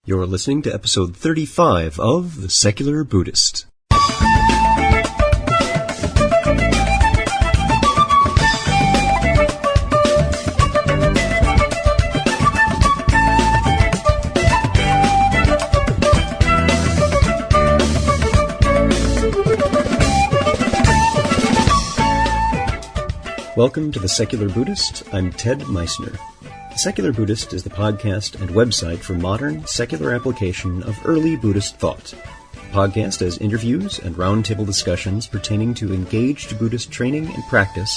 You're listening to episode 35 of The Secular Buddhist. Welcome to The Secular Buddhist. I'm Ted Meissner. The Secular Buddhist is the podcast and website for modern, secular application of early Buddhist thought. The podcast has interviews and roundtable discussions pertaining to engaged Buddhist training and practice,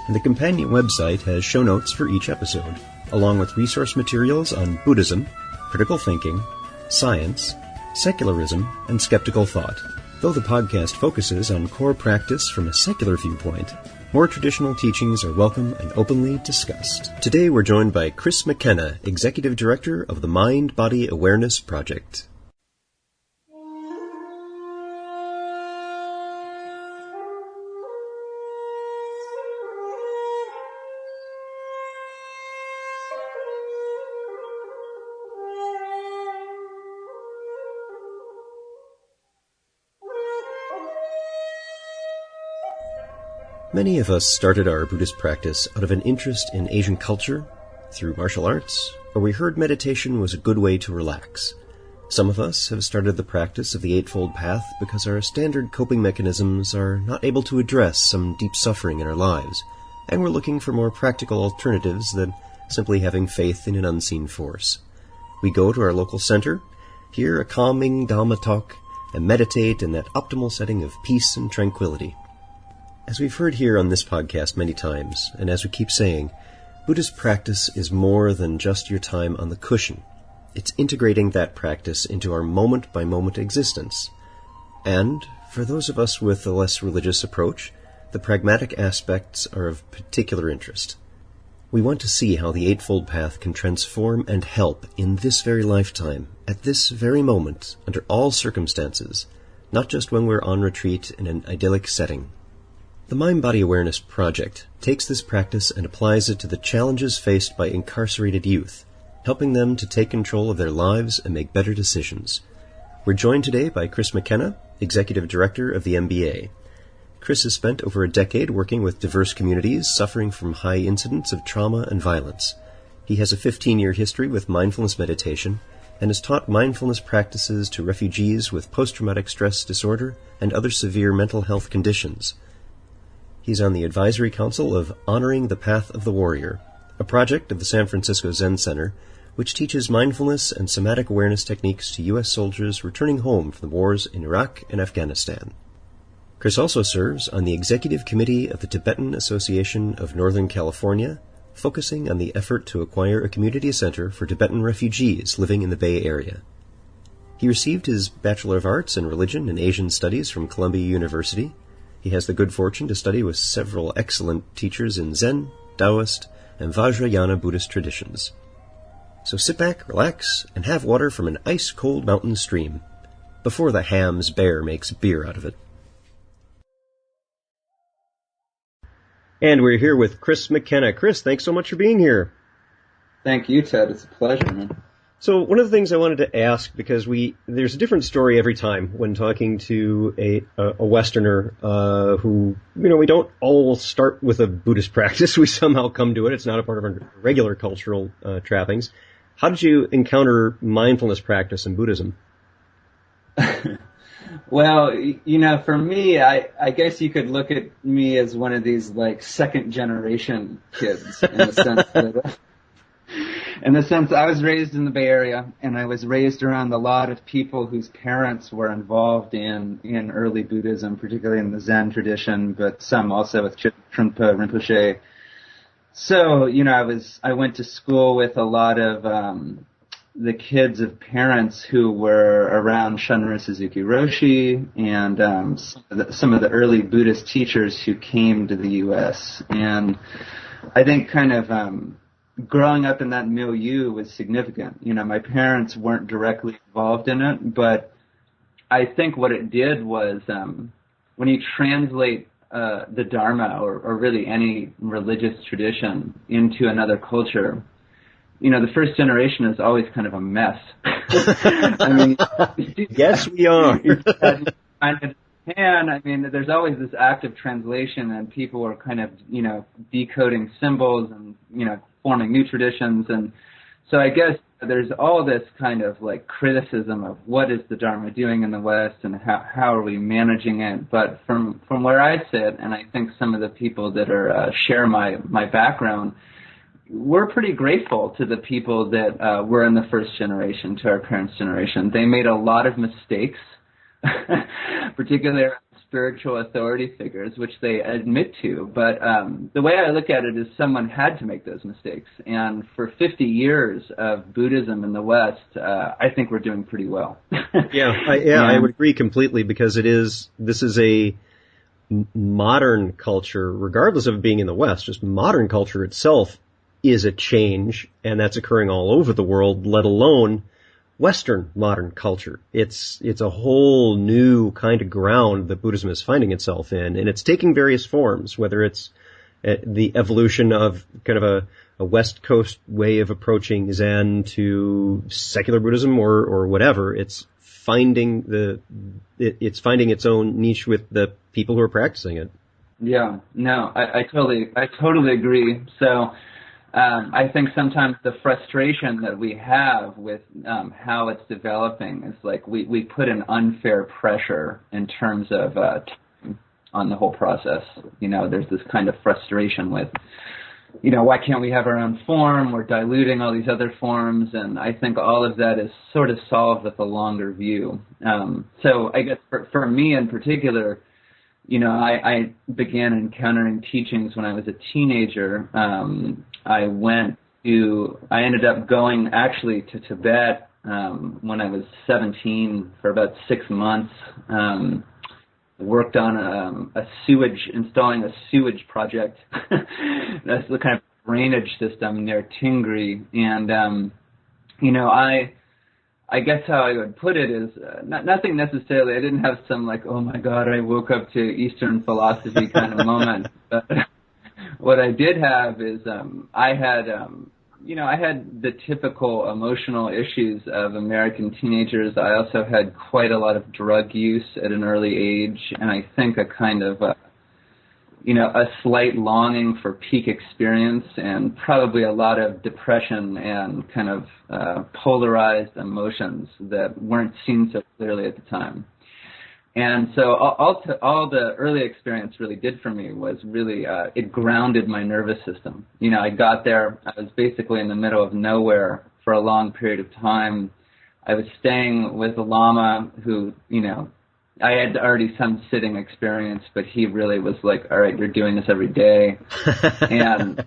and the companion website has show notes for each episode, along with resource materials on Buddhism, critical thinking, science, secularism, and skeptical thought. Though the podcast focuses on core practice from a secular viewpoint, more traditional teachings are welcome and openly discussed. Today we're joined by Chris McKenna, Executive Director of the Mind-Body Awareness Project. Many of us started our Buddhist practice out of an interest in Asian culture, through martial arts, or we heard meditation was a good way to relax. Some of us have started the practice of the Eightfold Path because our standard coping mechanisms are not able to address some deep suffering in our lives, and we're looking for more practical alternatives than simply having faith in an unseen force. We go to our local center, hear a calming Dhamma talk, and meditate in that optimal setting of peace and tranquility. As we've heard here on this podcast many times, and as we keep saying, Buddhist practice is more than just your time on the cushion. It's integrating that practice into our moment-by-moment existence. And, for those of us with a less religious approach, the pragmatic aspects are of particular interest. We want to see how the Eightfold Path can transform and help in this very lifetime, at this very moment, under all circumstances, not just when we're on retreat in an idyllic setting. The Mind-Body Awareness Project takes this practice and applies it to the challenges faced by incarcerated youth, helping them to take control of their lives and make better decisions. We're joined today by Chris McKenna, Executive Director of the MBA. Chris has spent over a decade working with diverse communities suffering from high incidents of trauma and violence. He has a 15-year history with mindfulness meditation and has taught mindfulness practices to refugees with post-traumatic stress disorder and other severe mental health conditions. He's on the advisory council of Honoring the Path of the Warrior, a project of the San Francisco Zen Center, which teaches mindfulness and somatic awareness techniques to U.S. soldiers returning home from the wars in Iraq and Afghanistan. Chris also serves on the executive committee of the Tibetan Association of Northern California, focusing on the effort to acquire a community center for Tibetan refugees living in the Bay Area. He received his Bachelor of Arts in Religion and Asian Studies from Columbia University. He has the good fortune to study with several excellent teachers in Zen, Taoist, and Vajrayana Buddhist traditions. So sit back, relax, and have water from an ice-cold mountain stream, before the ham's bear makes beer out of it. And we're here with Chris McKenna. Chris, thanks so much for being here. Thank you, Ted. It's a pleasure, man. So one of the things I wanted to ask, because there's a different story every time when talking to a Westerner who, we don't all start with a Buddhist practice. We somehow come to it. It's not a part of our regular cultural trappings. How did you encounter mindfulness practice in Buddhism? Well, for me, I guess you could look at me as one of these, second generation kids in the sense that... In the sense, I was raised in the Bay Area, and I was raised around a lot of people whose parents were involved in early Buddhism, particularly in the Zen tradition, but some also with Trungpa Rinpoche. So, I went to school with a lot of the kids of parents who were around Shunryu Suzuki Roshi and some of the early Buddhist teachers who came to the U.S. And I think growing up in that milieu was significant. My parents weren't directly involved in it, but I think what it did was when you translate the Dharma or really any religious tradition into another culture, the first generation is always kind of a mess. I mean, yes, we are. And I mean, there's always this active translation, and people are kind of, decoding symbols and, forming new traditions. And so I guess there's all this kind of like criticism of what is the Dharma doing in the West and how are we managing it. But from where I sit, and I think some of the people that are share my background, we're pretty grateful to the people that were in the first generation, to our parents' generation. They made a lot of mistakes, particularly spiritual authority figures, which they admit to. But the way I look at it is someone had to make those mistakes. And for 50 years of Buddhism in the West, I think we're doing pretty well. I would agree completely, because this is a modern culture, regardless of it being in the West. Just modern culture itself is a change, and that's occurring all over the world, let alone Western modern culture. It's a whole new kind of ground that Buddhism is finding itself in, and it's taking various forms, whether it's the evolution of kind of a West Coast way of approaching Zen to secular Buddhism or whatever. It's finding its own niche with the people who are practicing it. Yeah, no, I totally agree. So I think sometimes the frustration that we have with how it's developing is like we put an unfair pressure in terms of time on the whole process. There's this kind of frustration with, why can't we have our own form? We're diluting all these other forms, and I think all of that is sort of solved with a longer view. So I guess for me in particular, I began encountering teachings when I was a teenager. I ended up going actually to Tibet when I was 17 for about 6 months. Worked on installing a sewage project. That's the kind of drainage system near Tingri. And, I guess how I would put it is nothing necessarily. I didn't have some like, oh my God, I woke up to Eastern philosophy kind of moment. But what I did have is I had the typical emotional issues of American teenagers. I also had quite a lot of drug use at an early age, and I think a kind of a slight longing for peak experience, and probably a lot of depression and kind of polarized emotions that weren't seen so clearly at the time. And so all the early experience really did for me was really, it grounded my nervous system. I got there, I was basically in the middle of nowhere for a long period of time. I was staying with a Lama who, I had already some sitting experience, but he really was like, all right, you're doing this every day. And,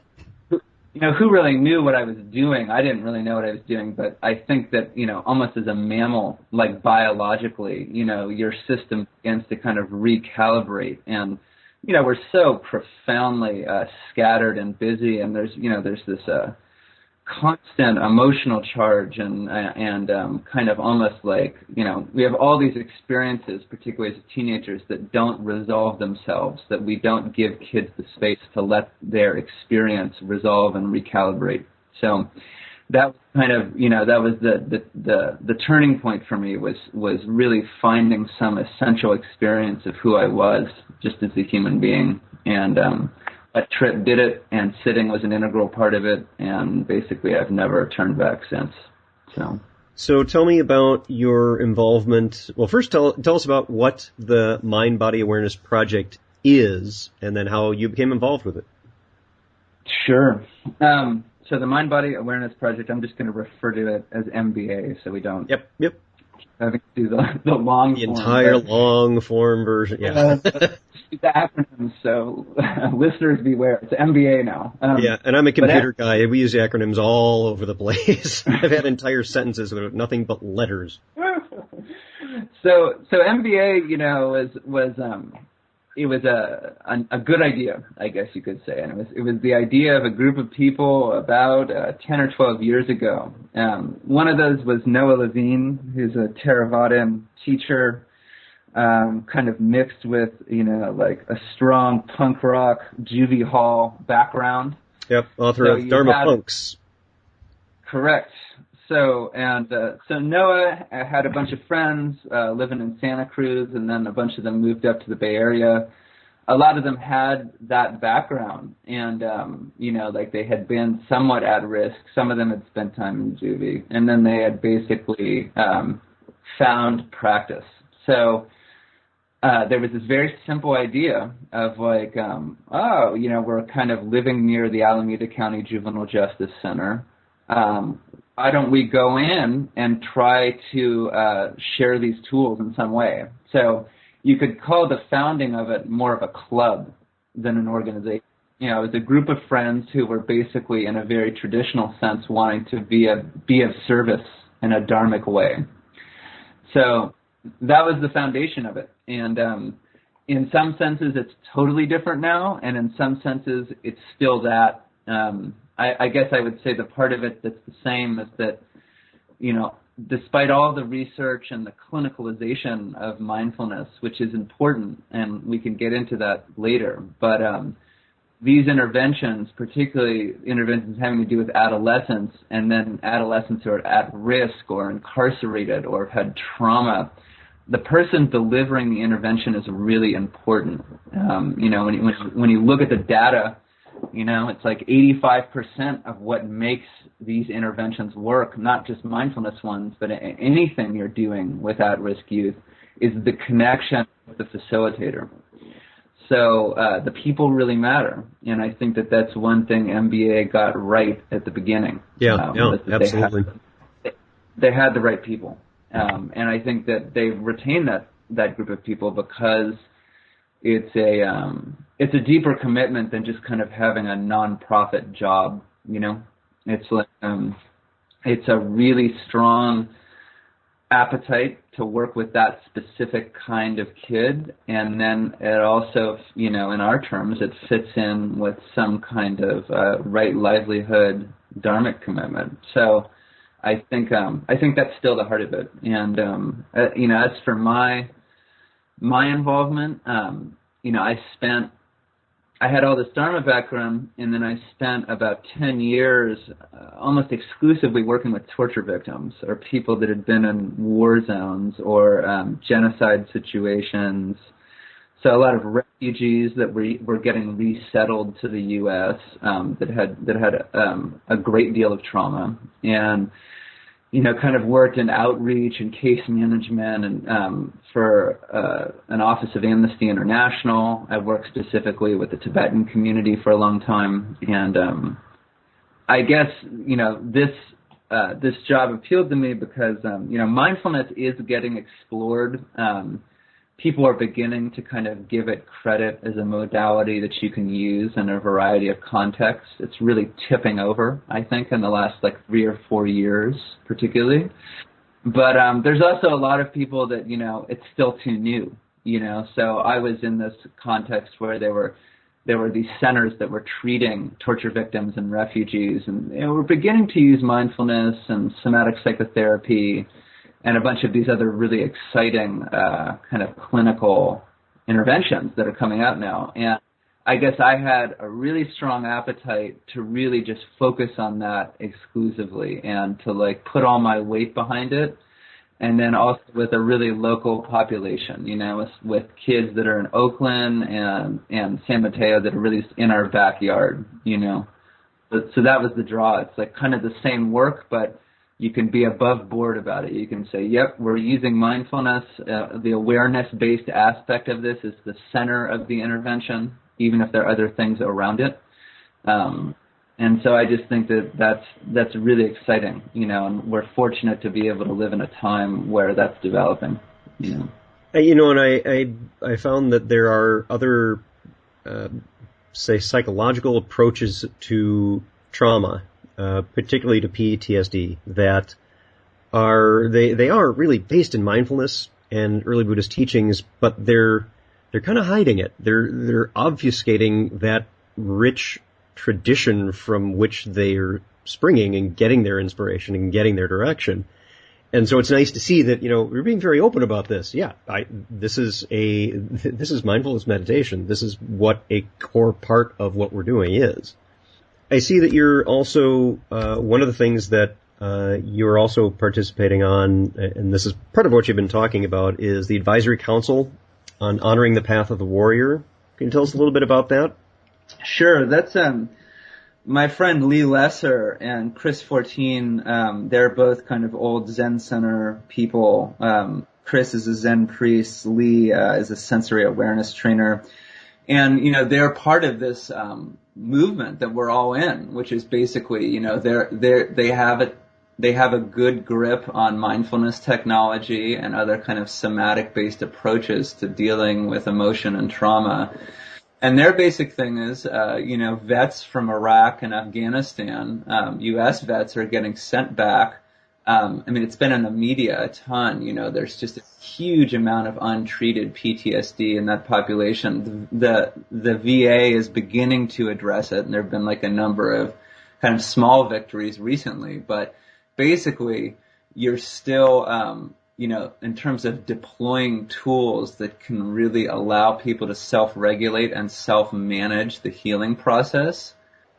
who really knew what I was doing? I didn't really know what I was doing, but I think that, almost as a mammal, like biologically, your system begins to kind of recalibrate. And, we're so profoundly scattered and busy, and there's this constant emotional charge and kind of almost like, we have all these experiences, particularly as teenagers, that don't resolve themselves, that we don't give kids the space to let their experience resolve and recalibrate. So that was kind of, that was the turning point for me was really finding some essential experience of who I was just as a human being. And, a trip did it, and sitting was an integral part of it, and basically I've never turned back since. So tell me about your involvement. Well, first tell us about what the Mind Body Awareness Project is, and then how you became involved with it. Sure. So the Mind Body Awareness Project, I'm just going to refer to it as MBA, so we don't. Yep. Having to do the long the form. The entire long form version, yeah. The acronyms, so listeners beware. It's MBA now. And I'm a computer guy. We use acronyms all over the place. I've had entire sentences with nothing but letters. So MBA, it was a good idea, I guess you could say. And it was the idea of a group of people about 10 or 12 years ago. One of those was Noah Levine, who's a Theravadan teacher, kind of mixed with, like a strong punk rock juvie hall background. Yep, author of Dharma Punks. Correct. So Noah had a bunch of friends living in Santa Cruz, and then a bunch of them moved up to the Bay Area. A lot of them had that background, and like they had been somewhat at risk. Some of them had spent time in juvie, and then they had basically found practice. So there was this very simple idea of like, we're kind of living near the Alameda County Juvenile Justice Center. Why don't we go in and try to share these tools in some way? So you could call the founding of it more of a club than an organization. It was a group of friends who were basically, in a very traditional sense, wanting to be of service in a dharmic way. So that was the foundation of it. And in some senses, it's totally different now, and in some senses, it's still that. I guess I would say the part of it that's the same is that, despite all the research and the clinicalization of mindfulness, which is important, and we can get into that later, but these interventions, particularly interventions having to do with adolescents, and then adolescents who are at risk or incarcerated or have had trauma, the person delivering the intervention is really important. When you look at the data, it's like 85% of what makes these interventions work, not just mindfulness ones, but anything you're doing with at-risk youth, is the connection with the facilitator. So the people really matter, and I think that that's one thing MBA got right at the beginning. Yeah, absolutely. They had the right people, and I think that they've retained that group of people because it's a deeper commitment than just kind of having a nonprofit job. It's like it's a really strong appetite to work with that specific kind of kid, and then it also, in our terms, it fits in with some kind of right livelihood dharmic commitment. So I think that's still the heart of it. And as for my involvement, I had all this Dharma background, and then I spent about 10 years almost exclusively working with torture victims, or people that had been in war zones or genocide situations. So a lot of refugees that were getting resettled to the U.S. that had a great deal of trauma, and kind of worked in outreach and case management and for an office of Amnesty International. I worked specifically with the Tibetan community for a long time, and I guess this job appealed to me because mindfulness is getting explored. People are beginning to kind of give it credit as a modality that you can use in a variety of contexts. It's really tipping over, I think, in the last 3 or 4 years, particularly. But there's also a lot of people that, it's still too new, So I was in this context where there were these centers that were treating torture victims and refugees, and we're beginning to use mindfulness and somatic psychotherapy and a bunch of these other really exciting kind of clinical interventions that are coming out now. And I guess I had a really strong appetite to really just focus on that exclusively and to put all my weight behind it. And then also with a really local population, with kids that are in Oakland and San Mateo that are really in our backyard, So that was the draw. It's kind of the same work, but you can be above board about it. You can say, yep, we're using mindfulness. The awareness-based aspect of this is the center of the intervention, even if there are other things around it. And so I just think that that's really exciting, and we're fortunate to be able to live in a time where that's developing, And I found that there are other, say, psychological approaches to trauma, particularly to PTSD, that are they are really based in mindfulness and early Buddhist teachings, but they're kind of hiding it. They're obfuscating that rich tradition from which they're springing and getting their inspiration and getting their direction. And so it's nice to see that, we're being very open about this. Yeah, this is mindfulness meditation. This is what a core part of what we're doing is. I see that you're also, one of the things that you're also participating on, and this is part of what you've been talking about, is the Advisory Council on Honoring the Path of the Warrior. Can you tell us a little bit about that? Sure. That's my friend Lee Lesser and Chris 14. They're both kind of old Zen Center people. Chris is a Zen priest. Lee is a sensory awareness trainer. And, they're part of this movement that we're all in, which is basically, they have a good grip on mindfulness technology and other kind of somatic-based approaches to dealing with emotion and trauma. And their basic thing is, vets from Iraq and Afghanistan, U.S. vets are getting sent back. It's been in the media a ton. There's just a huge amount of untreated PTSD in that population. The VA is beginning to address it, and there have been like a number of kind of small victories recently. But basically, you're still, in terms of deploying tools that can really allow people to self-regulate and self-manage the healing process.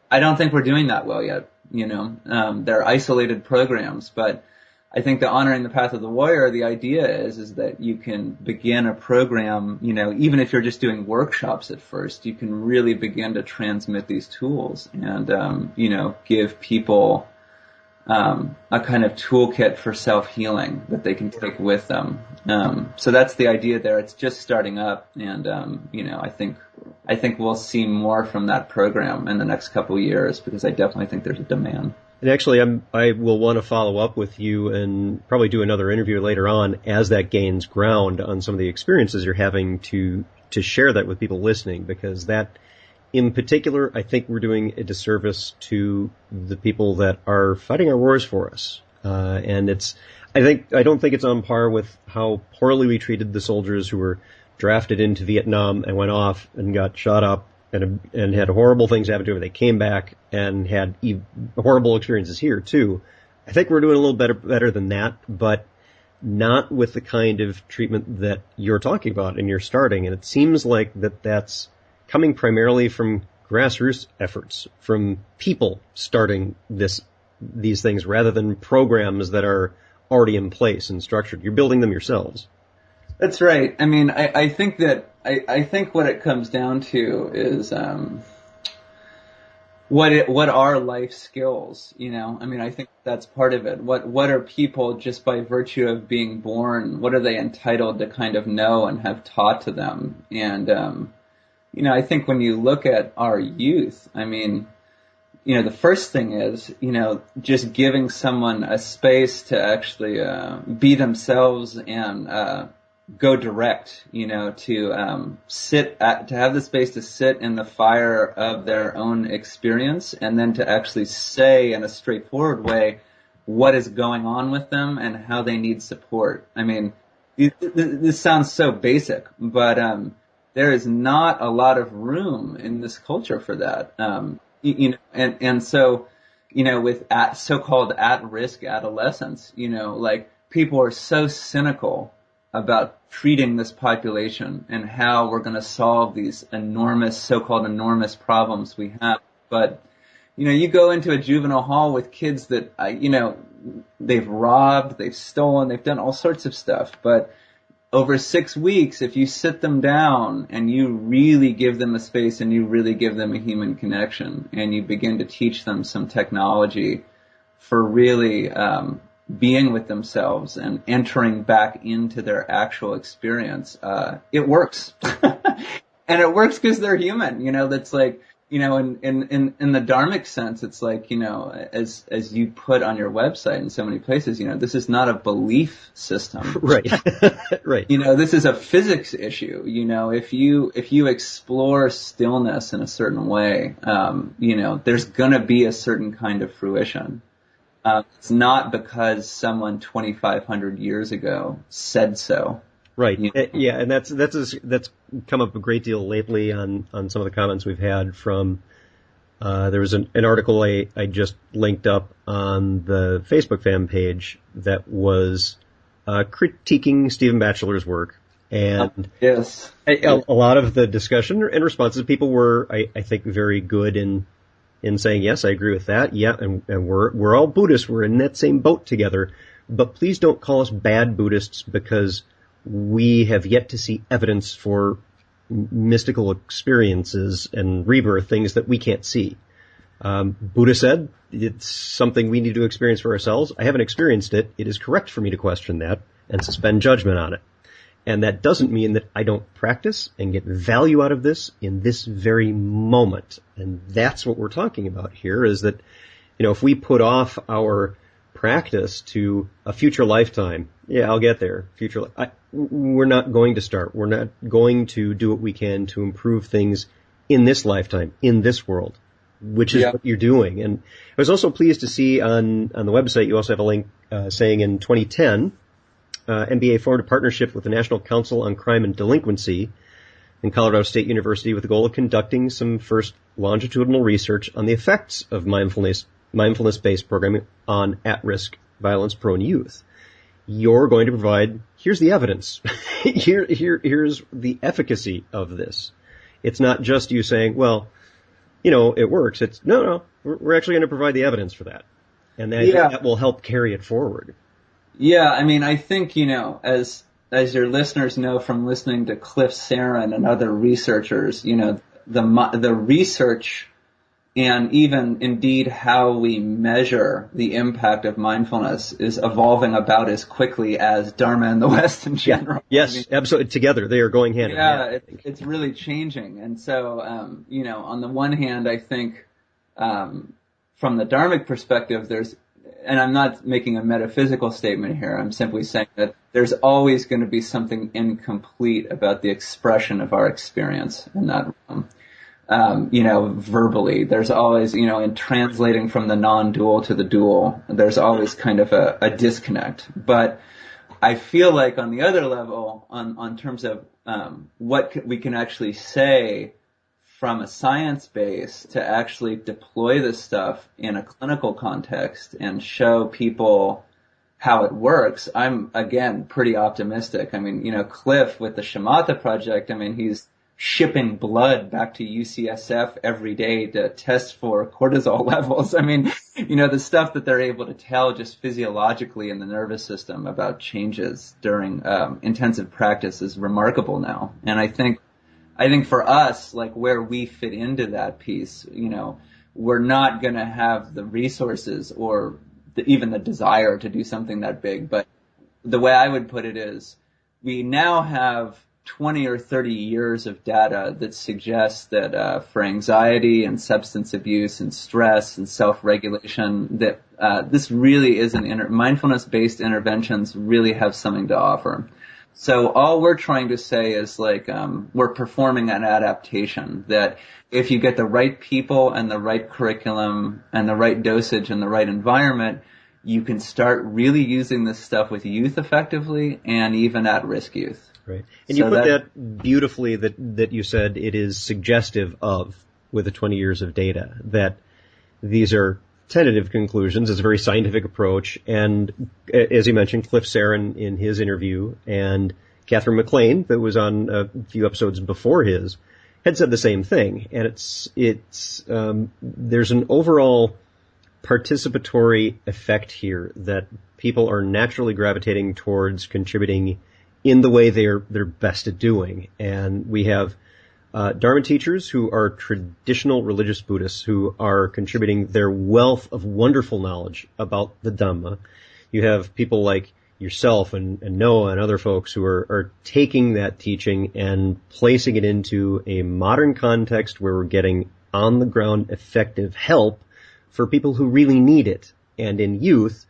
I don't think we're doing that well yet. They're isolated programs, but I think the Honoring the Path of the Warrior, the idea is that you can begin a program, even if you're just doing workshops at first, you can really begin to transmit these tools and, give people a kind of toolkit for self-healing that they can take with them. So that's the idea there. It's just starting up, and I think we'll see more from that program in the next couple of years, because I definitely think there's a demand. And actually, I will want to follow up with you and probably do another interview later on as that gains ground on some of the experiences you're having to share that with people listening, because that, in particular, I think we're doing a disservice to the people that are fighting our wars for us. And I don't think it's on par with how poorly we treated the soldiers who were drafted into Vietnam and went off and got shot up and had horrible things happen to them. They came back and had horrible experiences here too. I think we're doing a little better than that, but not with the kind of treatment that you're talking about and you're starting. And it seems like that's coming primarily from grassroots efforts, from people starting these things rather than programs that are already in place and structured. You're building them yourselves. That's right. I think what it comes down to is what are life skills, I think that's part of it. What are people, just by virtue of being born, what are they entitled to kind of know and have taught to them? And I think when you look at our youth, the first thing is, just giving someone a space to actually be themselves and go direct, to have the space to sit in the fire of their own experience, and then to actually say in a straightforward way what is going on with them and how they need support. This sounds so basic, but there is not a lot of room in this culture for that. So, with so-called at-risk adolescents, people are so cynical about treating this population and how we're going to solve these so-called enormous problems we have. But, you go into a juvenile hall with kids that, they've robbed, they've stolen, they've done all sorts of stuff. But over 6 weeks, if you sit them down and you really give them a space and you really give them a human connection and you begin to teach them some technology for really being with themselves and entering back into their actual experience, it works. And it works because they're human, that's like, in the dharmic sense, it's like, as you put on your website in so many places, this is not a belief system. Right. Right. This is a physics issue. If you explore stillness in a certain way, there's gonna be a certain kind of fruition. It's not because someone 2,500 years ago said so. Right. Yeah, and that's come up a great deal lately on some of the comments we've had from. There was an article I just linked up on the Facebook fan page that was critiquing Stephen Batchelor's work, and yes, a lot of the discussion and responses, people were, I think, very good in in saying, yes, I agree with that. Yeah, and we're all Buddhists. We're in that same boat together. But please don't call us bad Buddhists because we have yet to see evidence for mystical experiences and rebirth, things that we can't see. Buddha said it's something we need to experience for ourselves. I haven't experienced it. It is correct for me to question that and suspend judgment on it. And that doesn't mean that I don't practice and get value out of this in this very moment. And that's what we're talking about here, is that, if we put off our practice to a future lifetime, yeah, I'll get there. We're not going to start. We're not going to do what we can to improve things in this lifetime, in this world, which is what you're doing. And I was also pleased to see on the website, you also have a link saying in 2010, MBA formed a partnership with the National Council on Crime and Delinquency and Colorado State University with the goal of conducting some first longitudinal research on the effects of mindfulness-based programming on at-risk violence-prone youth. You're going to provide, here's the evidence. Here's the efficacy of this. It's not just you saying, well, it works. It's, no, we're actually going to provide the evidence for that. And that will help carry it forward. Yeah, I think, as your listeners know from listening to Cliff Sarin and other researchers, the research and even indeed how we measure the impact of mindfulness is evolving about as quickly as Dharma in the West in general. Yes, absolutely. Together, they are going hand in hand. Yeah, it's really changing. And so, on the one hand, I think from the Dharmic perspective, and I'm not making a metaphysical statement here. I'm simply saying that there's always going to be something incomplete about the expression of our experience in that realm. Verbally, there's always, in translating from the non-dual to the dual, there's always kind of a disconnect. But I feel like on the other level, on terms of what we can actually say from a science base to actually deploy this stuff in a clinical context and show people how it works, I'm, again, pretty optimistic. Cliff with the Shamatha project, he's shipping blood back to UCSF every day to test for cortisol levels. The stuff that they're able to tell just physiologically in the nervous system about changes during intensive practice is remarkable now. And I think for us, like where we fit into that piece, we're not going to have the resources or even the desire to do something that big. But the way I would put it is we now have 20 or 30 years of data that suggests that for anxiety and substance abuse and stress and self-regulation, that this really is mindfulness-based interventions really have something to offer. So all we're trying to say is we're performing an adaptation that if you get the right people and the right curriculum and the right dosage and the right environment, you can start really using this stuff with youth effectively and even at-risk youth. Right. And so you put that beautifully that you said it is suggestive of, with the 20 years of data, that these are tentative conclusions. It's a very scientific approach. And as you mentioned, Cliff Sarin in his interview and Catherine McLean, that was on a few episodes before his, had said the same thing. And there's an overall participatory effect here that people are naturally gravitating towards contributing in the way they're best at doing. And we have Dharma teachers who are traditional religious Buddhists who are contributing their wealth of wonderful knowledge about the Dhamma. You have people like yourself and Noah and other folks who are taking that teaching and placing it into a modern context where we're getting on the ground effective help for people who really need it, and in youth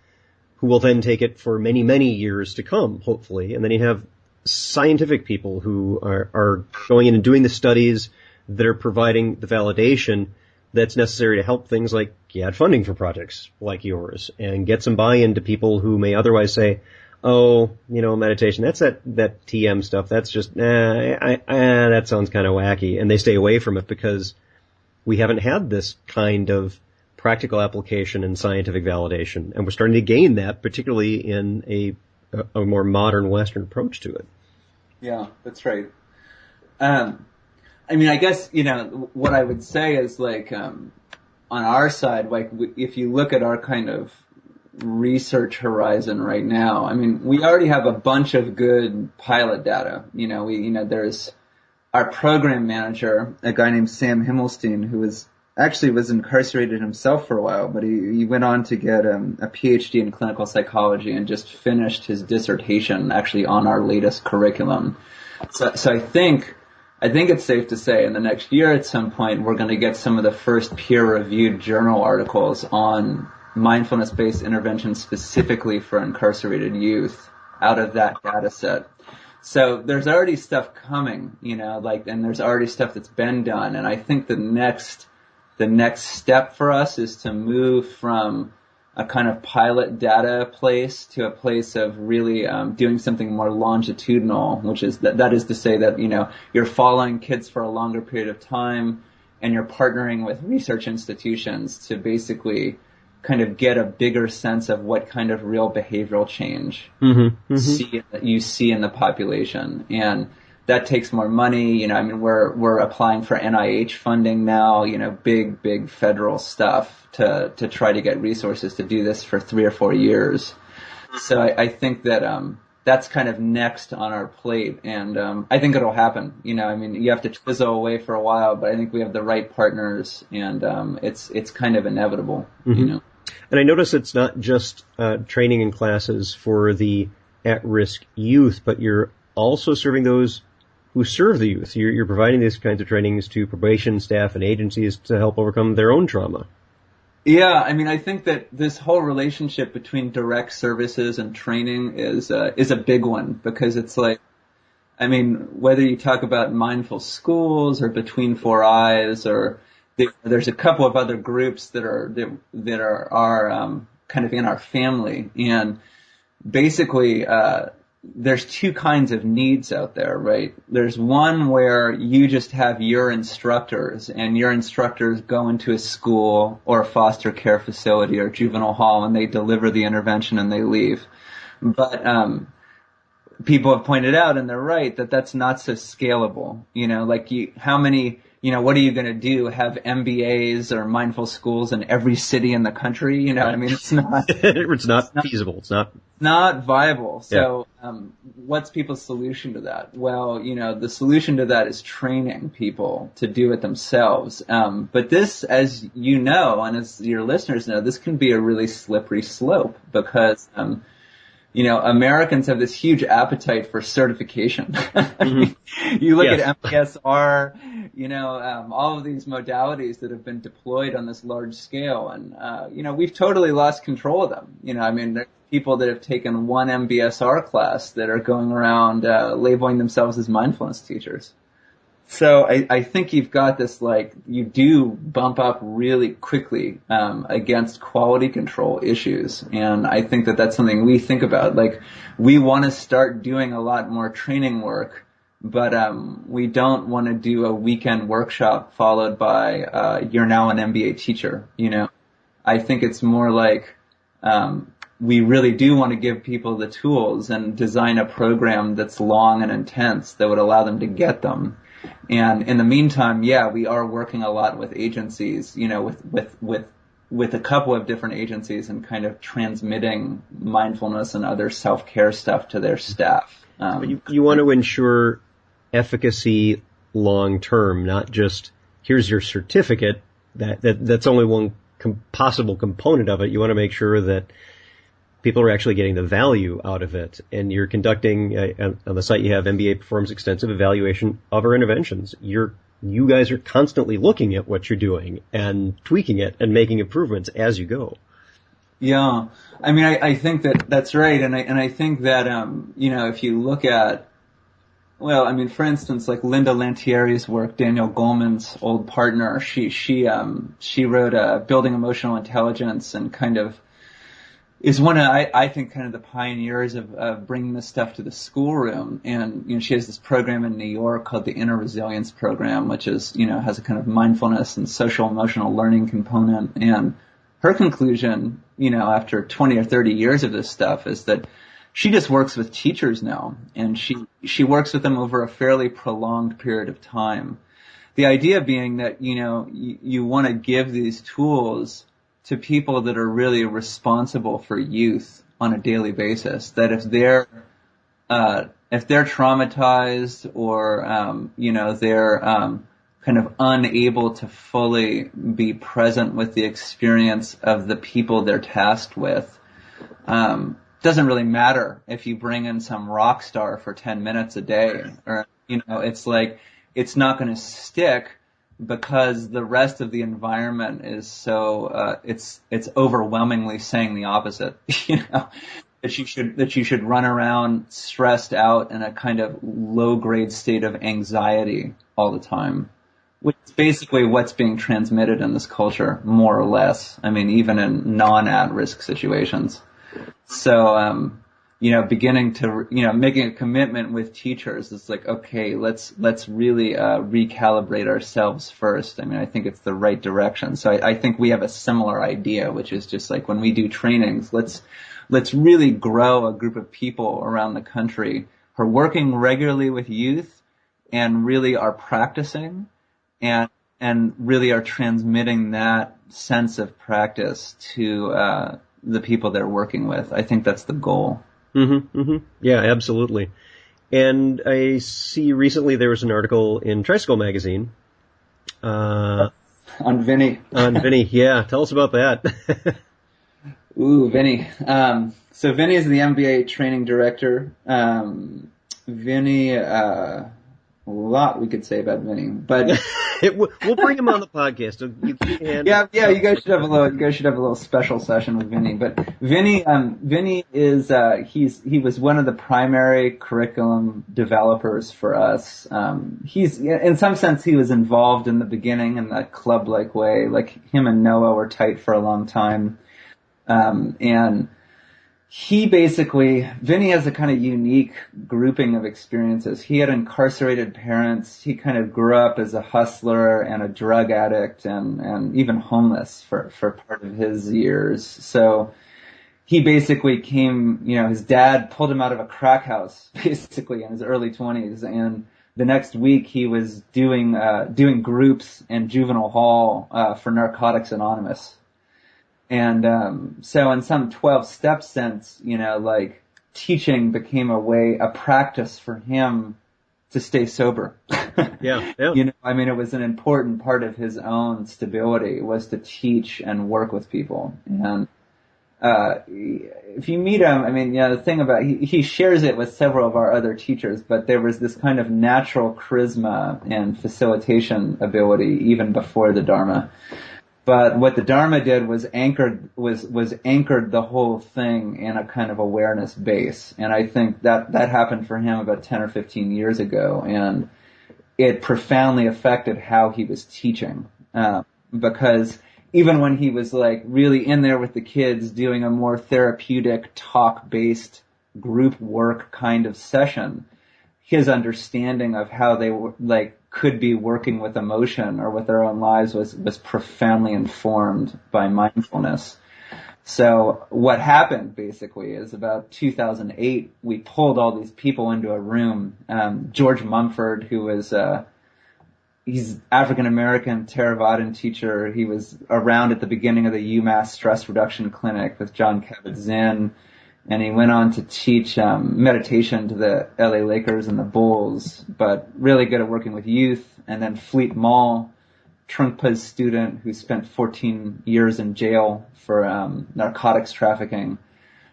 who will then take it for many, many years to come, hopefully. And then you have scientific people who are going in and doing the studies that are providing the validation that's necessary to help things like get funding for projects like yours and get some buy-in to people who may otherwise say, oh, meditation, that's that TM stuff. That's just, that sounds kind of wacky. And they stay away from it because we haven't had this kind of practical application and scientific validation. And we're starting to gain that, particularly in a more modern Western approach to it. Yeah, that's right. I guess, what I would say is on our side, like if you look at our kind of research horizon right now, I mean, we already have a bunch of good pilot data. There's our program manager, a guy named Sam Himmelstein, who was incarcerated himself for a while, but he went on to get a PhD in clinical psychology and just finished his dissertation actually on our latest curriculum. So I think it's safe to say in the next year at some point we're going to get some of the first peer-reviewed journal articles on mindfulness-based interventions specifically for incarcerated youth out of that data set. So there's already stuff coming, and there's already stuff that's been done. And I think the next step for us is to move from a kind of pilot data place to a place of really doing something more longitudinal, which is that is to say that, you're following kids for a longer period of time and you're partnering with research institutions to basically kind of get a bigger sense of what kind of real behavioral change you see in the population. And that takes more money. We're applying for NIH funding now, big federal stuff to try to get resources to do this for 3 or 4 years. So I think that that's kind of next on our plate, and I think it'll happen. You have to twizzle away for a while, but I think we have the right partners, and it's kind of inevitable. And I notice it's not just training in classes for the at-risk youth, but you're also serving those who serve the youth. You're providing these kinds of trainings to probation staff and agencies to help overcome their own trauma. Yeah, I think that this whole relationship between direct services and training is a big one, because it's like, whether you talk about mindful schools or Between Four Eyes, or there's a couple of other groups that are kind of in our family, and basically there's two kinds of needs out there, right? There's one where you just have your instructors, and your instructors go into a school or a foster care facility or juvenile hall, and they deliver the intervention and they leave. But people have pointed out, and they're right, that that's not so scalable. What are you going to do? Have MBAs or mindful schools in every city in the country? It's not. It's not feasible. It's not viable. So, what's people's solution to that? Well, the solution to that is training people to do it themselves. But this, as you know, and as your listeners know, this can be a really slippery slope, because, Americans have this huge appetite for certification. You look at MBSR, all of these modalities that have been deployed on this large scale, and, we've totally lost control of them. There's people that have taken one MBSR class that are going around labeling themselves as mindfulness teachers. So I think you've got this, you do bump up really quickly against quality control issues. And I think that that's something we think about. We want to start doing a lot more training work, but we don't want to do a weekend workshop followed by you're now an MBA teacher. I think it's more like we really do want to give people the tools and design a program that's long and intense that would allow them to get them. And in the meantime, we are working a lot with agencies, with a couple of different agencies, and kind of transmitting mindfulness and other self-care stuff to their staff. You want to ensure efficacy long term, not just here's your certificate. That's only one possible component of it. You want to make sure that people are actually getting the value out of it. And you're conducting, on the site you have, MBA performs extensive evaluation of our interventions. You guys are constantly looking at what you're doing and tweaking it and making improvements as you go. Yeah. I think that's right. And I think that, if you look at, for instance, like Linda Lantieri's work, Daniel Goleman's old partner, she wrote Building Emotional Intelligence, and kind of is one of, I think, kind of the pioneers of bringing this stuff to the schoolroom. And, she has this program in New York called the Inner Resilience Program, which is, has a kind of mindfulness and social emotional learning component. And her conclusion, after 20 or 30 years of this stuff, is that she just works with teachers now, and she works with them over a fairly prolonged period of time. the idea being that, you want to give these tools to people that are really responsible for youth on a daily basis. That if they're traumatized or, they're kind of unable to fully be present with the experience of the people they're tasked with, doesn't really matter if you bring in some rock star for 10 minutes a day, or, it's like, it's not going to stick because the rest of the environment is so, it's overwhelmingly saying the opposite, that you should run around stressed out in a kind of low grade state of anxiety all the time, which is basically what's being transmitted in this culture, more or less. I mean, even in non-at-risk situations. So, beginning to, making a commitment with teachers, it's like, okay, let's really, recalibrate ourselves first. I mean, I think it's the right direction. So I think we have a similar idea, which is just like when we do trainings, let's really grow a group of people around the country who are working regularly with youth and really are practicing and really are transmitting that sense of practice to, the people they're working with. I think that's the goal. Mm-hmm, mm-hmm. Yeah, absolutely. And I see recently there was an article in Tricycle Magazine. On Vinny. On Vinny, yeah. Tell us about that. Ooh, Vinny. So Vinny is the MBA training director. Vinny, a lot we could say about Vinny, but we'll bring him on the podcast. Yeah. You guys should have a little special session with Vinny. But Vinny is he was one of the primary curriculum developers for us. He's in some sense he was involved in the beginning in that club-like way. Like him and Noah were tight for a long time, and Vinny has a kind of unique grouping of experiences. He had incarcerated parents. He kind of grew up as a hustler and a drug addict and even homeless for part of his years. So he basically his dad pulled him out of a crack house basically in his early 20s. And the next week he was doing groups in juvenile hall, for Narcotics Anonymous. And, so in some 12-step sense, like teaching became a practice for him to stay sober. Yeah. I mean, it was an important part of his own stability was to teach and work with people. And, if you meet him, I mean, the thing about, he shares it with several of our other teachers, but there was this kind of natural charisma and facilitation ability even before the Dharma. But what the Dharma did was anchored the whole thing in a kind of awareness base. And I think that happened for him about 10 or 15 years ago. And it profoundly affected how he was teaching. Because even when he was like really in there with the kids doing a more therapeutic talk-based group work kind of session, his understanding of how they were could be working with emotion or with their own lives was profoundly informed by mindfulness. So what happened basically is about 2008, we pulled all these people into a room. George Mumford, who was, he's African-American Theravadan teacher. He was around at the beginning of the UMass Stress Reduction Clinic with John Kabat-Zinn. And he went on to teach meditation to the LA Lakers and the Bulls, but really good at working with youth. And then Fleet Mall, Trungpa's student who spent 14 years in jail for narcotics trafficking.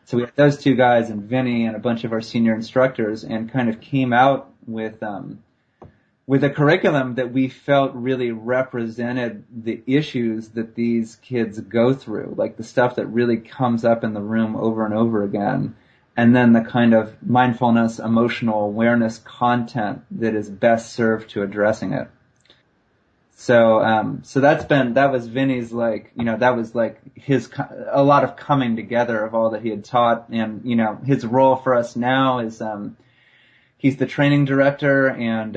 So we had those two guys and Vinny and a bunch of our senior instructors and kind of came out with a curriculum that we felt really represented the issues that these kids go through, like the stuff that really comes up in the room over and over again, and then the kind of mindfulness, emotional awareness content that is best served to addressing it. So that was Vinny's that was a lot of coming together of all that he had taught, and, his role for us now is, he's the training director and,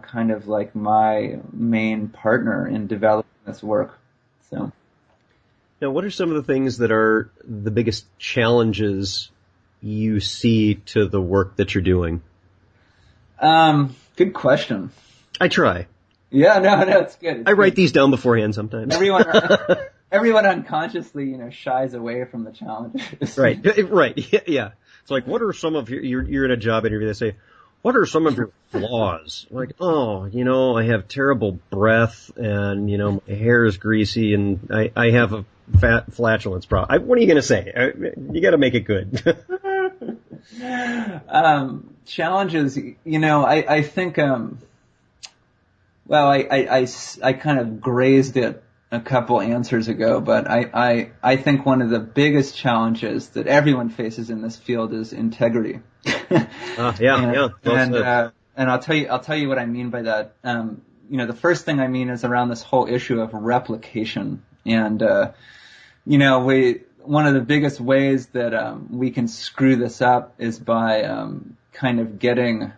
kind of like my main partner in developing this work. So. Now, what are some of the things that are the biggest challenges you see to the work that you're doing? Good question. I try. Yeah, no, it's good. It's I write good. these down beforehand sometimes. Everyone unconsciously, shies away from the challenges. Right. Yeah. It's like, what are some of you're in a job interview, they say, what are some of your flaws? Like, I have terrible breath and, my hair is greasy and I have a flatulence problem. What are you going to say? You got to make it good. Challenges, I think, well, I kind of grazed it a couple answers ago, but I think one of the biggest challenges that everyone faces in this field is integrity. Yeah. And I'll tell you what I mean by that. The first thing I mean is around this whole issue of replication. And, one of the biggest ways that, we can screw this up is by, kind of getting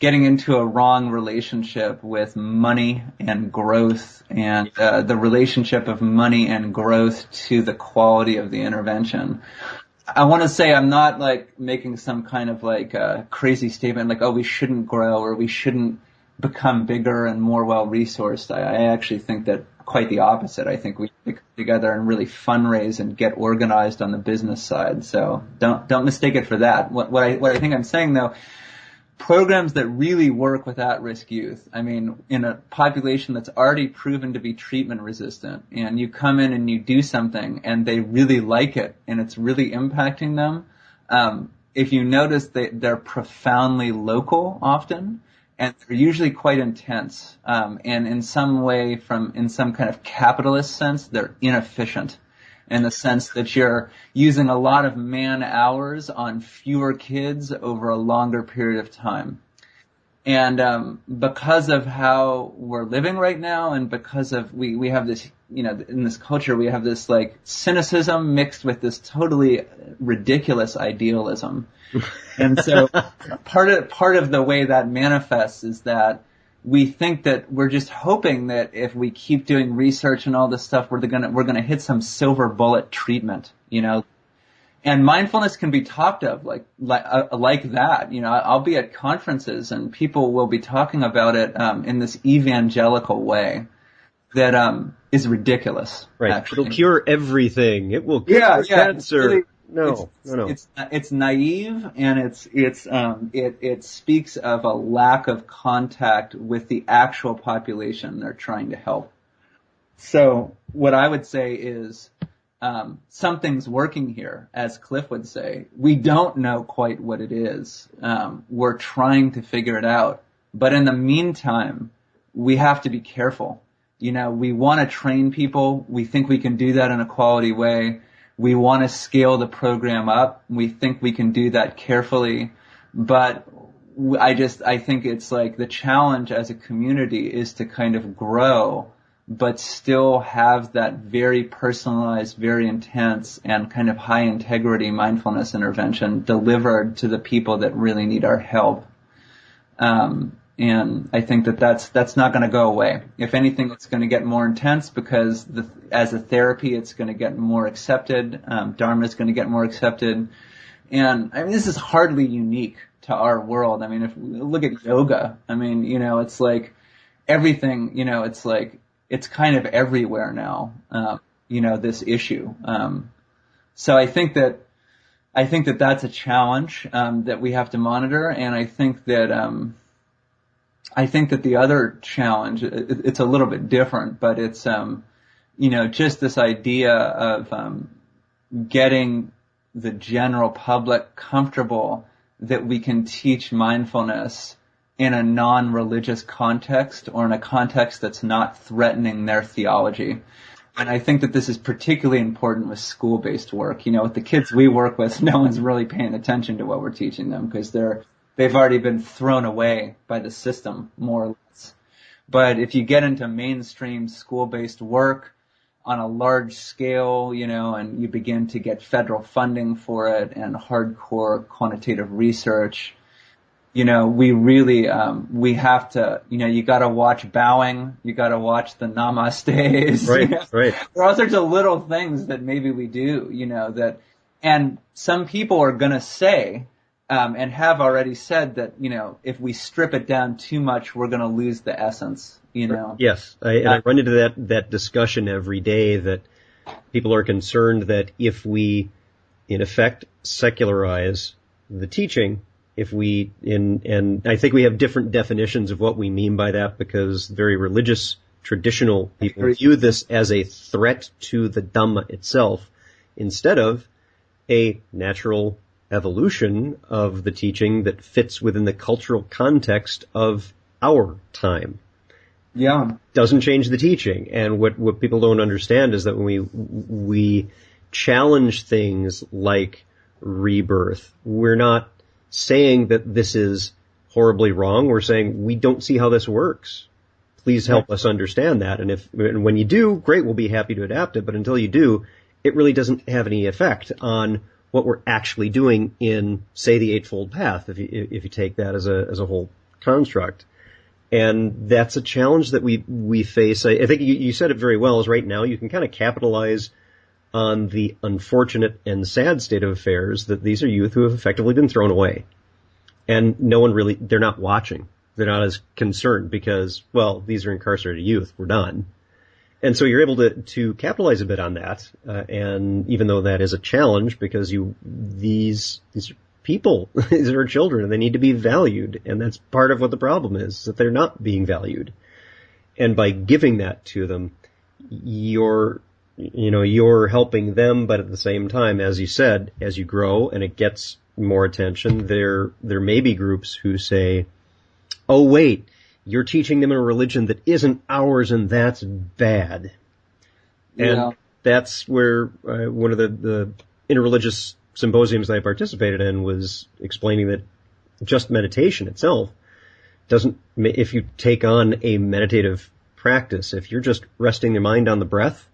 into a wrong relationship with money and growth and the relationship of money and growth to the quality of the intervention. I want to say I'm not like making some kind of like crazy statement like, we shouldn't grow or we shouldn't become bigger and more well-resourced. I actually think that quite the opposite. I think we should come together and really fundraise and get organized on the business side. So don't mistake it for that. What I think I'm saying though, programs that really work with at-risk youth, I mean, in a population that's already proven to be treatment resistant, and you come in and you do something and they really like it and it's really impacting them, if you notice they're profoundly local often, and they're usually quite intense, and in some way, in some kind of capitalist sense, they're inefficient. In the sense that you're using a lot of man hours on fewer kids over a longer period of time. And because of how we're living right now and because of we have this, in this culture we have this like cynicism mixed with this totally ridiculous idealism. And so part of the way that manifests is that we think that we're just hoping that if we keep doing research and all this stuff, we're gonna hit some silver bullet treatment, And mindfulness can be talked of like that. I'll be at conferences and people will be talking about it in this evangelical way that is ridiculous. Right. Actually. It'll cure everything. It will cure cancer. Really, No. It's naive and it speaks of a lack of contact with the actual population they're trying to help. So what I would say is something's working here, as Cliff would say. We don't know quite what it is. We're trying to figure it out. But in the meantime, we have to be careful. We want to train people. We think we can do that in a quality way. We want to scale the program up. We think we can do that carefully, but I think it's like the challenge as a community is to kind of grow, but still have that very personalized, very intense, and kind of high integrity mindfulness intervention delivered to the people that really need our help. And I think that's not going to go away. If anything, it's going to get more intense because as a therapy, it's going to get more accepted. Dharma is going to get more accepted. And I mean, this is hardly unique to our world. I mean, if we look at yoga, I mean, it's like everything, it's like, it's kind of everywhere now, this issue. So I think that that's a challenge, that we have to monitor. And I think that the other challenge, it's a little bit different, but it's, just this idea of, getting the general public comfortable that we can teach mindfulness in a non-religious context or in a context that's not threatening their theology. And I think that this is particularly important with school-based work. With the kids we work with, no one's really paying attention to what we're teaching them because they've already been thrown away by the system, more or less. But if you get into mainstream school-based work on a large scale, and you begin to get federal funding for it and hardcore quantitative research, we really, we have to, you gotta watch bowing, you gotta watch the namastes. Right, right. There are all sorts of little things that maybe we do, and some people are gonna say, and have already said that, if we strip it down too much, we're gonna lose the essence. you know. Yes, I run into that discussion every day that people are concerned that if we, in effect, secularize the teaching, and I think we have different definitions of what we mean by that, because very religious, traditional people view this as a threat to the Dhamma itself, instead of a natural evolution of the teaching that fits within the cultural context of our time. Yeah. Doesn't change the teaching. And what people don't understand is that when we challenge things like rebirth, we're not saying that this is horribly wrong. We're saying we don't see how this works. Please help us understand that. And when you do, great, we'll be happy to adapt it. But until you do, it really doesn't have any effect on what we're actually doing in, say, the Eightfold Path, if you take that as a whole construct. And that's a challenge that we face. I think you said it very well, is right now you can kind of capitalize on the unfortunate and sad state of affairs that these are youth who have effectively been thrown away. And they're not watching. They're not as concerned because, well, these are incarcerated youth. We're done. And so you're able to capitalize a bit on that. And even though that is a challenge, because these are people, these are children, and they need to be valued. And that's part of what the problem is, that they're not being valued. And by giving that to them, you're helping them, but at the same time, as you said, as you grow and it gets more attention, there may be groups who say, oh wait, you're teaching them a religion that isn't ours, and that's bad. And that's where one of the interreligious symposiums that I participated in was explaining that just meditation itself doesn't, if you take on a meditative practice, if you're just resting your mind on the breath,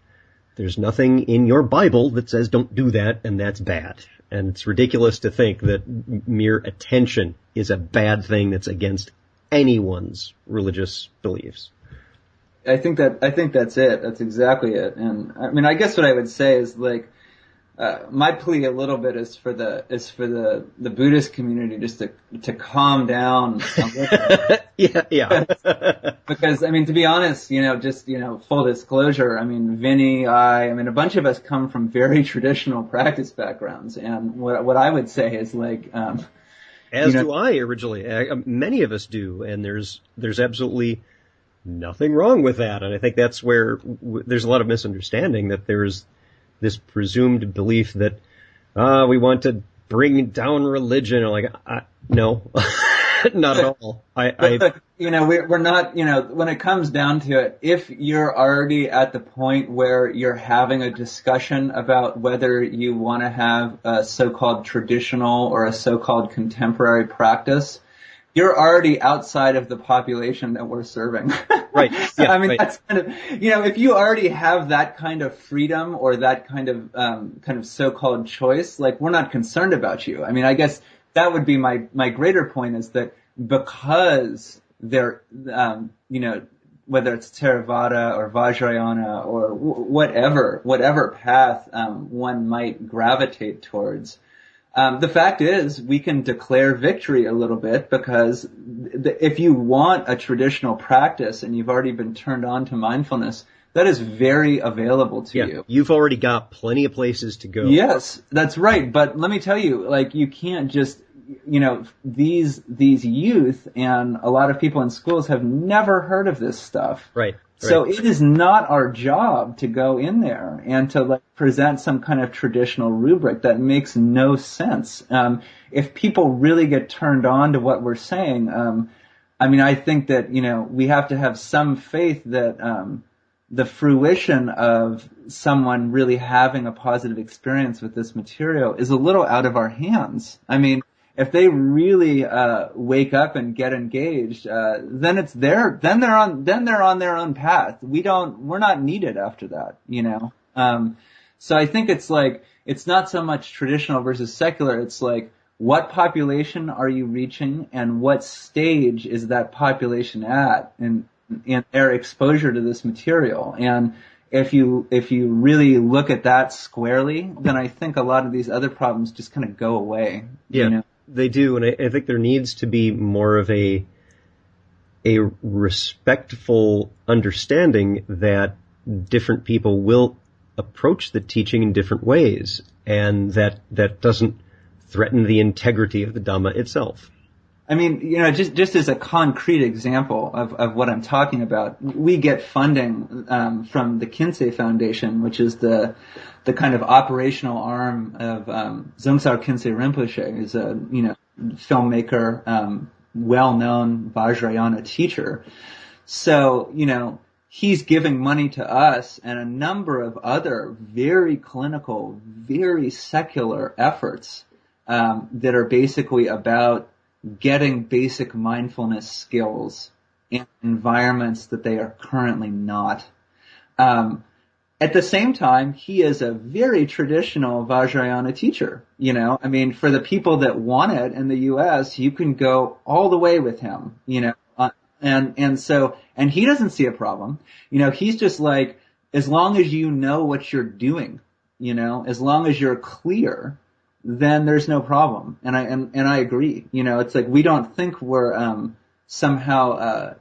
there's nothing in your Bible that says don't do that, and that's bad. And it's ridiculous to think that mere attention is a bad thing that's against anyone's religious beliefs. I think that's it. That's exactly it. And I mean, I guess what I would say is my plea a little bit is for the Buddhist community just to calm down a little. Yeah. Because I mean, to be honest, full disclosure, I mean, Vinny, a bunch of us come from very traditional practice backgrounds, and what I would say is as do I originally. Many of us do, and there's absolutely nothing wrong with that. And I think that's where there's a lot of misunderstanding, that there's this presumed belief that we want to bring down religion. No, not at all. We're not. When it comes down to it, if you're already at the point where you're having a discussion about whether you want to have a so-called traditional or a so-called contemporary practice, you're already outside of the population that we're serving. Right. Yeah, I mean, right. That's kind of, if you already have that kind of freedom or that kind of so-called choice, we're not concerned about you. I mean, I guess that would be my greater point, is that because they're, whether it's Theravada or Vajrayana or whatever path one might gravitate towards, the fact is we can declare victory a little bit, because if you want a traditional practice and you've already been turned on to mindfulness, that is very available to you. You've already got plenty of places to go. Yes, that's right. But let me tell you, you can't just, these youth and a lot of people in schools have never heard of this stuff. Right. So it is not our job to go in there and to present some kind of traditional rubric that makes no sense. If people really get turned on to what we're saying, I think that, we have to have some faith that, the fruition of someone really having a positive experience with this material is a little out of our hands. I mean, if they really wake up and get engaged, then they're on their own path. We're not needed after that, So I think it's not so much traditional versus secular. It's what population are you reaching, and what stage is that population at in their exposure to this material? And if you really look at that squarely, then I think a lot of these other problems just kind of go away. Yeah. They do, and I think there needs to be more of a a respectful understanding that different people will approach the teaching in different ways, and that doesn't threaten the integrity of the Dhamma itself. I mean, just as a concrete example of what I'm talking about, we get funding from the Kinsey Foundation, which is the kind of operational arm of Dzongtsar Kinsey Rinpoche, who's a filmmaker, well-known Vajrayana teacher. So, he's giving money to us and a number of other very clinical, very secular efforts that are basically about getting basic mindfulness skills in environments that they are currently not. At the same time, he is a very traditional Vajrayana teacher. I mean, for the people that want it in the U.S., you can go all the way with him, and he doesn't see a problem. He's just like, as long as you know what you're doing, as long as you're clear, then there's no problem. And I agree. It's like, we don't think we're somehow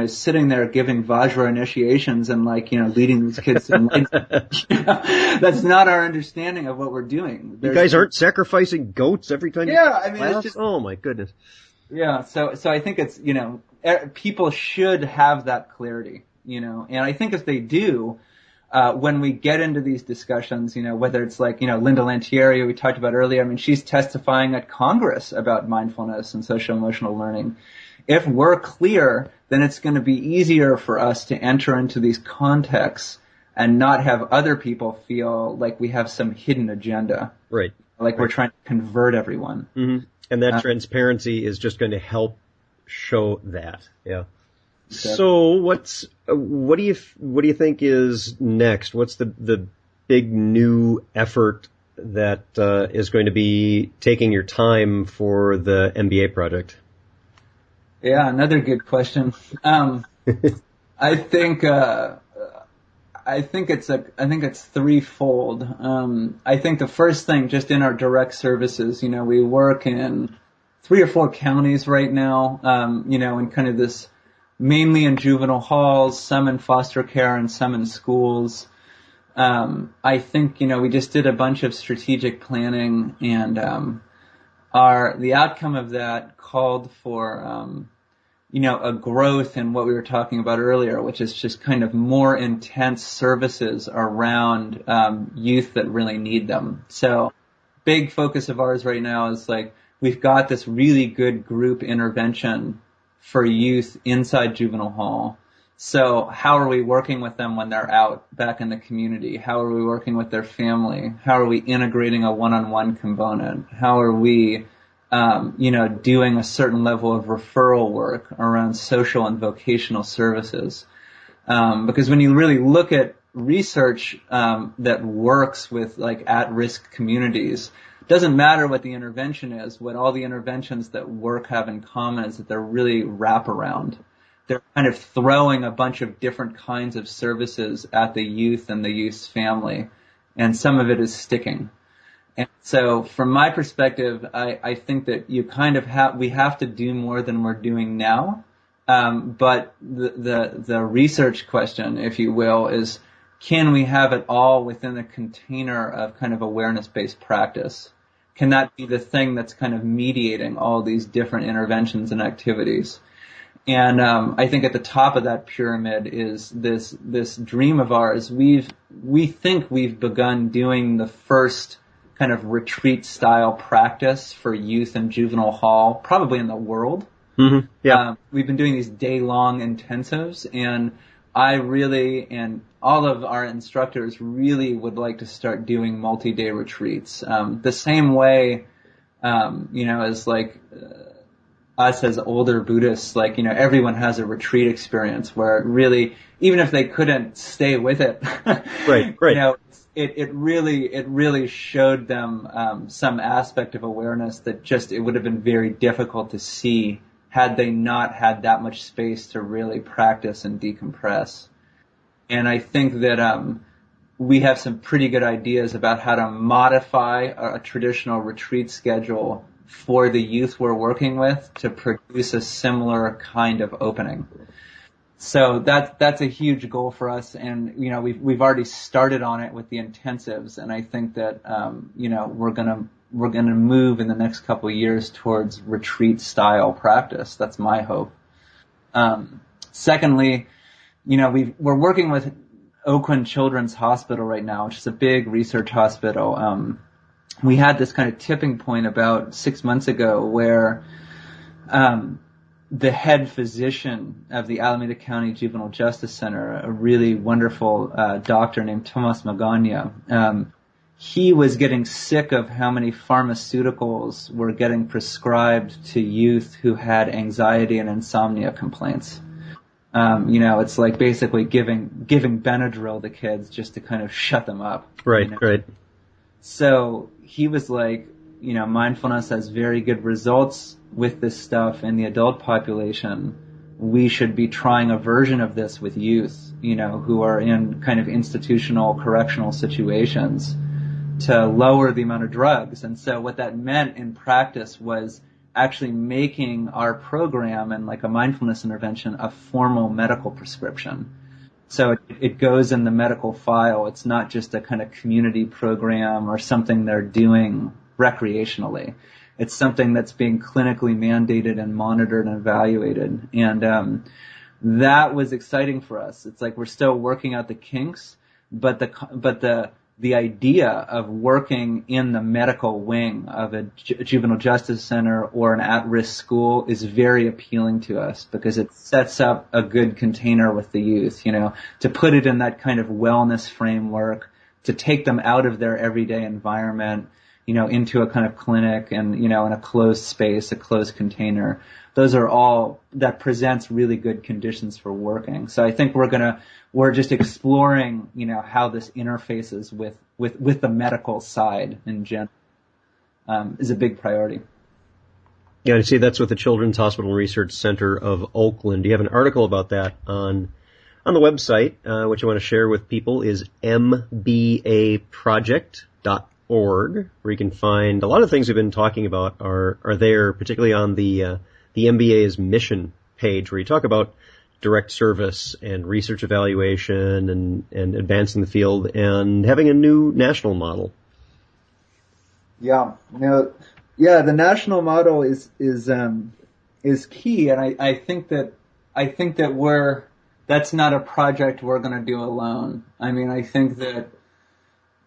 sitting there giving Vajra initiations and leading these kids to enlightenment. That's not our understanding of what we're doing. You guys aren't sacrificing goats every time you it's just, oh my goodness. Yeah, so I think it's, people should have that clarity, and I think if they do, when we get into these discussions, whether it's Linda Lantieri, we talked about earlier, I mean, she's testifying at Congress about mindfulness and social emotional learning. If we're clear, then it's going to be easier for us to enter into these contexts and not have other people feel like we have some hidden agenda. Right. Like we're trying to convert everyone. Mm-hmm. And that transparency is just going to help show that. Yeah. Exactly. So what do you think is next? What's the big new effort that is going to be taking your time for the MBA project? Yeah, another good question. I think it's threefold. I think the first thing, just in our direct services, we work in 3 or 4 counties right now, in kind of this, mainly in juvenile halls, some in foster care and some in schools. I think, we just did a bunch of strategic planning, and the outcome of that called for a growth in what we were talking about earlier, which is just kind of more intense services around youth that really need them. So big focus of ours right now is we've got this really good group intervention for youth inside juvenile hall. So how are we working with them when they're out back in the community? How are we working with their family? How are we integrating a one-on-one component? How are we doing a certain level of referral work around social and vocational services. Because when you really look at research that works with at-risk communities, it doesn't matter what the intervention is. What all the interventions that work have in common is that they're really wraparound. They're kind of throwing a bunch of different kinds of services at the youth and the youth's family, and some of it is sticking. And so from my perspective, I think that we have to do more than we're doing now. But the research question, if you will, is, can we have it all within the container of kind of awareness-based practice? Can that be the thing that's kind of mediating all these different interventions and activities? And I think at the top of that pyramid is this dream of ours. We think we've begun doing the first kind of retreat-style practice for youth and juvenile hall, probably in the world. Mm-hmm. Yeah. We've been doing these day-long intensives, and I really, and all of our instructors really would like to start doing multi-day retreats. The same way, as us as older Buddhists, everyone has a retreat experience where it really, even if they couldn't stay with it, right. It really showed them some aspect of awareness that just, it would have been very difficult to see had they not had that much space to really practice and decompress. And I think that we have some pretty good ideas about how to modify a traditional retreat schedule for the youth we're working with to produce a similar kind of opening. So that's a huge goal for us, and we've already started on it with the intensives, and I think that we're gonna move in the next couple of years towards retreat style practice. That's my hope. Secondly, we're working with Oakland Children's Hospital right now, which is a big research hospital. We had this kind of tipping point about 6 months ago where the head physician of the Alameda County Juvenile Justice Center, a really wonderful doctor named Tomas Magana, he was getting sick of how many pharmaceuticals were getting prescribed to youth who had anxiety and insomnia complaints. It's like basically giving Benadryl to kids just to kind of shut them up. Right, right. So he was like, mindfulness has very good results with this stuff in the adult population. We should be trying a version of this with youth, who are in kind of institutional correctional situations to lower the amount of drugs. And so what that meant in practice was actually making our program and like a mindfulness intervention a formal medical prescription. So it goes in the medical file. It's not just a kind of community program or something they're doing recreationally. It's something that's being clinically mandated and monitored and evaluated. And that was exciting for us. It's like we're still working out the kinks, but the idea of working in the medical wing of a juvenile justice center or an at-risk school is very appealing to us because it sets up a good container with the youth, to put it in that kind of wellness framework, to take them out of their everyday environment, into a kind of clinic and, in a closed space, a closed container. Those are all, that presents really good conditions for working. So I think we're just exploring, how this interfaces with the medical side in general, is a big priority. Yeah, I see that's with the Children's Hospital and Research Center of Oakland. You have an article about that on the website, which I want to share with people is mbaproject.org, where you can find a lot of things we've been talking about are there, particularly on the MBA's mission page, where you talk about direct service and research evaluation and advancing the field and having a new national model. Yeah. The national model is key, and I think that that's not a project we're going to do alone. I mean, I think that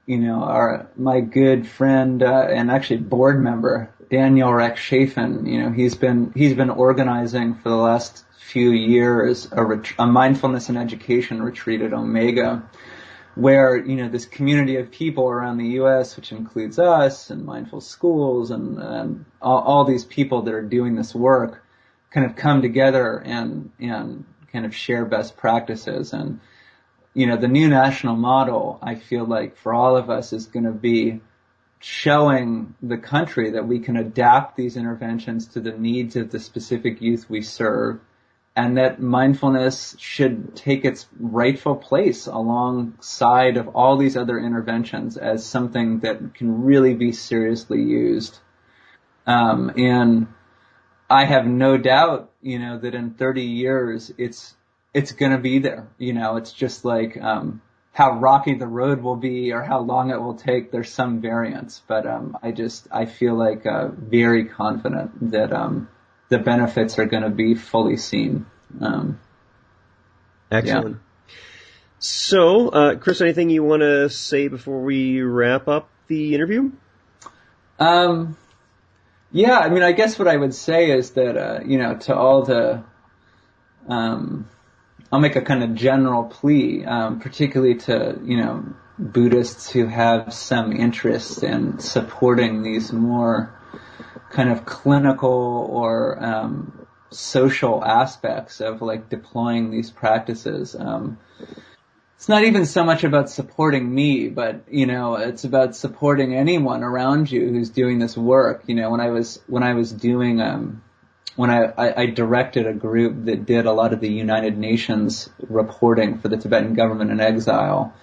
my good friend and actually board member Daniel Reck-Chafin, he's been organizing for the last few years a mindfulness and education retreat at Omega, where this community of people around the U.S., which includes us and Mindful Schools and all these people that are doing this work, kind of come together and kind of share best practices. And the new national model, I feel like for all of us, is going to be showing the country that we can adapt these interventions to the needs of the specific youth we serve, and that mindfulness should take its rightful place alongside of all these other interventions as something that can really be seriously used. And I have no doubt, that in 30 years it's going to be there. It's just like how rocky the road will be or how long it will take. There's some variance, but I feel like very confident that the benefits are going to be fully seen. Excellent. Yeah. So, Chris, anything you want to say before we wrap up the interview? Yeah, I mean, I guess what I would say is that, to all I'll make a kind of general plea, particularly to, Buddhists who have some interest in supporting these more kind of clinical or social aspects of like deploying these practices. It's not even so much about supporting me, but it's about supporting anyone around you who's doing this work. When I was doing when I directed a group that did a lot of the United Nations reporting for the Tibetan government in exile,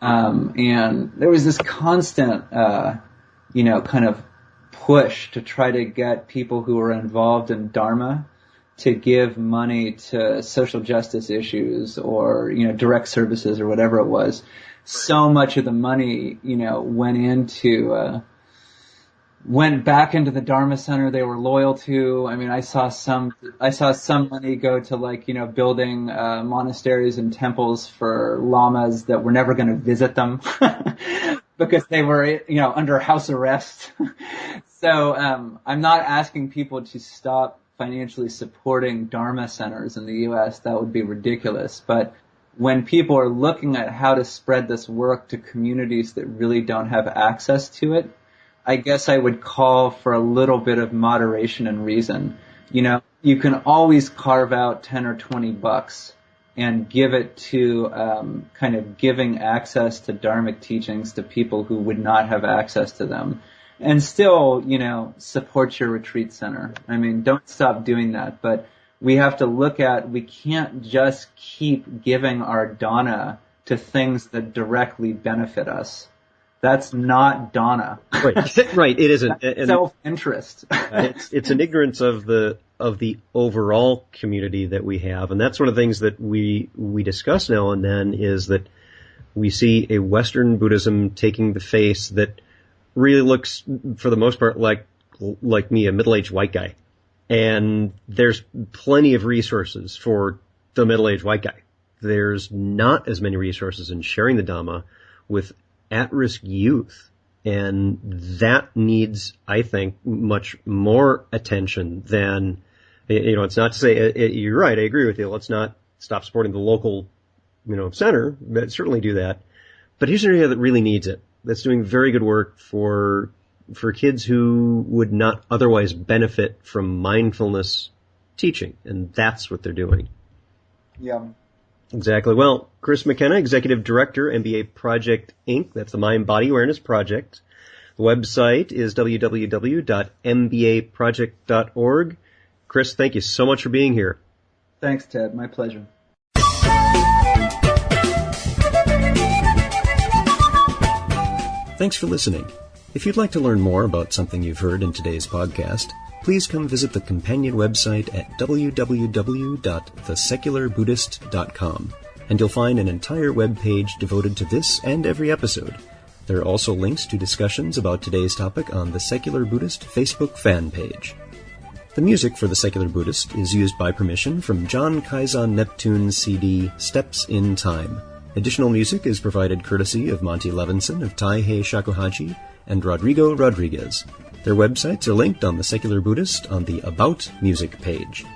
and there was this constant kind of push to try to get people who are involved in Dharma to give money to social justice issues or, direct services or whatever it was. So much of the money, went back into the Dharma center they were loyal to. I mean, I saw some money go to building monasteries and temples for lamas that were never going to visit them because they were, under house arrest. So, I'm not asking people to stop financially supporting Dharma centers in the U.S. That would be ridiculous. But when people are looking at how to spread this work to communities that really don't have access to it, I guess I would call for a little bit of moderation and reason. You can always carve out 10 or 20 bucks and give it to kind of giving access to Dharmic teachings to people who would not have access to them. And still, support your retreat center. I mean, don't stop doing that. But we have to we can't just keep giving our dana to things that directly benefit us. That's not dana. Right. Right. It isn't. Self-interest. It's an ignorance of the overall community that we have. And that's one of the things that we discuss now and then, is that we see a Western Buddhism taking the face that really looks, for the most part, like me, a middle-aged white guy. And there's plenty of resources for the middle-aged white guy. There's not as many resources in sharing the Dhamma with at-risk youth. And that needs, I think, much more attention than, it's not to say, you're right, I agree with you, let's not stop supporting the local, center, but certainly do that. But here's an area that really needs it, that's doing very good work for kids who would not otherwise benefit from mindfulness teaching, and that's what they're doing. Yeah. Exactly. Well, Chris McKenna, Executive Director, MBA Project Inc., that's the Mind Body Awareness Project. The website is www.mbaproject.org. Chris, thank you so much for being here. Thanks, Ted. My pleasure. Thanks for listening. If you'd like to learn more about something you've heard in today's podcast, please come visit the companion website at www.thesecularbuddhist.com, and you'll find an entire web page devoted to this and every episode. There are also links to discussions about today's topic on the Secular Buddhist Facebook fan page. The music for The Secular Buddhist is used by permission from John Kaizan Neptune's CD, Steps in Time. Additional music is provided courtesy of Monty Levinson of Taihei Shakuhachi and Rodrigo Rodriguez. Their websites are linked on The Secular Buddhist on the About Music page.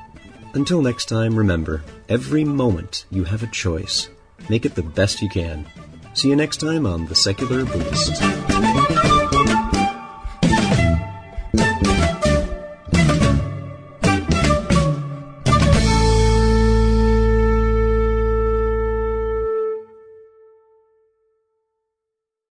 Until next time, remember, every moment you have a choice. Make it the best you can. See you next time on The Secular Buddhist.